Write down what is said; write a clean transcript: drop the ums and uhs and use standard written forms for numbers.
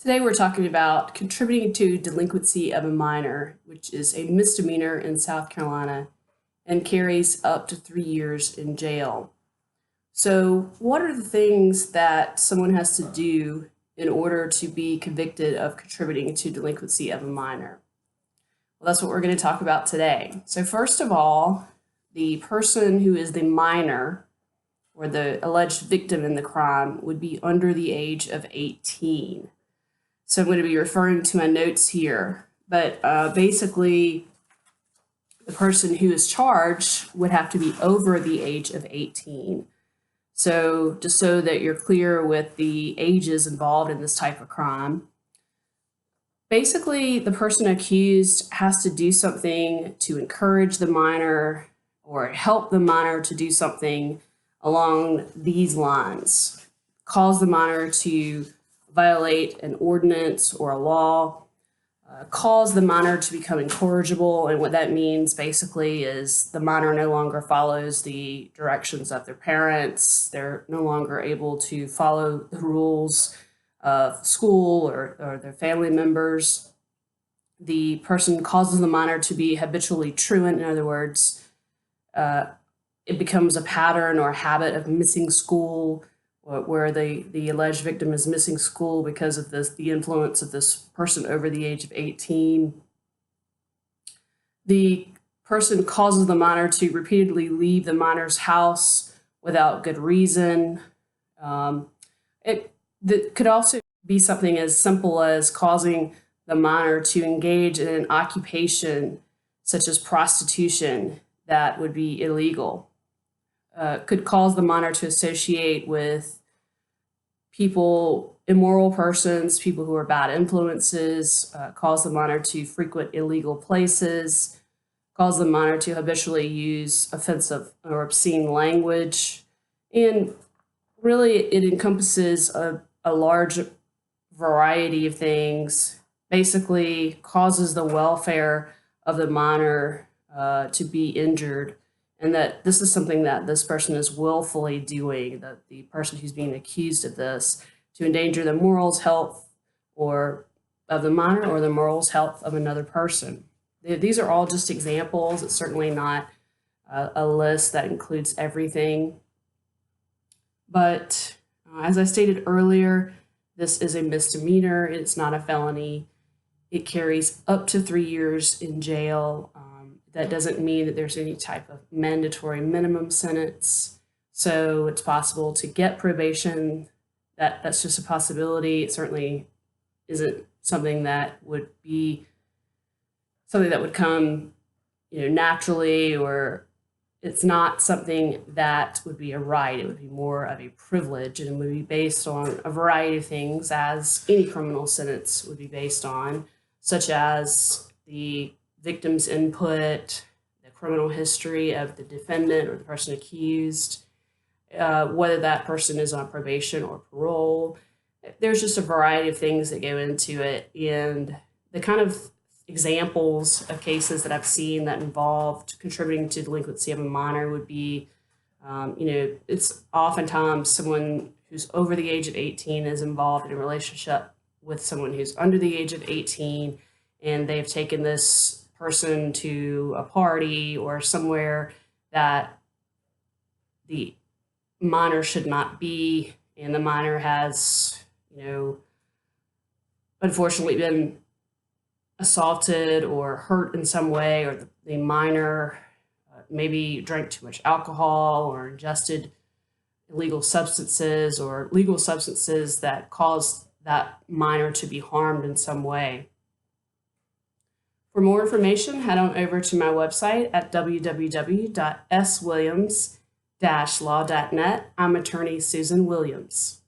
Today we're talking about contributing to delinquency of a minor, which is a misdemeanor in South Carolina and carries up to 3 years in jail. So what are the things that someone has to do in order to be convicted of contributing to delinquency of a minor? Well, that's what we're going to talk about today. So first of all, the person who is the minor or the alleged victim in the crime would be under the age of 18. So I'm going to be referring to my notes here, but basically the person who is charged would have to be over the age of 18. So just so that you're clear with the ages involved in this type of crime, basically the person accused has to do something to encourage the minor or help the minor to do something along these lines, cause the minor to violate an ordinance or a law, cause the minor to become incorrigible. And what that means basically is the minor no longer follows the directions of their parents. They're no longer able to follow the rules of school or their family members. The person causes the minor to be habitually truant. In other words, it becomes a pattern or a habit of missing school, where the alleged victim is missing school because of the influence of this person over the age of 18. The person causes the minor to repeatedly leave the minor's house without good reason. It could also be something as simple as causing the minor to engage in an occupation such as prostitution that would be illegal. Could cause the minor to associate with people, immoral persons, people who are bad influences, cause the minor to frequent illegal places, cause the minor to habitually use offensive or obscene language. And really it encompasses a large variety of things, basically causes the welfare of the minor to be injured, and that this is something that this person is willfully doing, that the person who's being accused of this, to endanger the morals, health, or of the minor or the morals, health of another person. These are all just examples. It's certainly not a list that includes everything. But as I stated earlier, this is a misdemeanor. It's not a felony. It carries up to 3 years in jail. That doesn't mean that there's any type of mandatory minimum sentence. So it's possible to get probation. That's just a possibility. It certainly isn't something that would be something that would come, naturally, or it's not something that would be a right. It would be more of a privilege, and would be based on a variety of things, as any criminal sentence would be based on, such as the victim's input, the criminal history of the defendant or the person accused, whether that person is on probation or parole. There's just a variety of things that go into it. And the kind of examples of cases that I've seen that involved contributing to delinquency of a minor would be, it's oftentimes someone who's over the age of 18 is involved in a relationship with someone who's under the age of 18, and they've taken this person to a party or somewhere that the minor should not be, and the minor has, unfortunately been assaulted or hurt in some way, or the minor maybe drank too much alcohol or ingested illegal substances or legal substances that caused that minor to be harmed in some way. For more information, head on over to my website at www.swilliams-law.net. I'm attorney Susan Williams.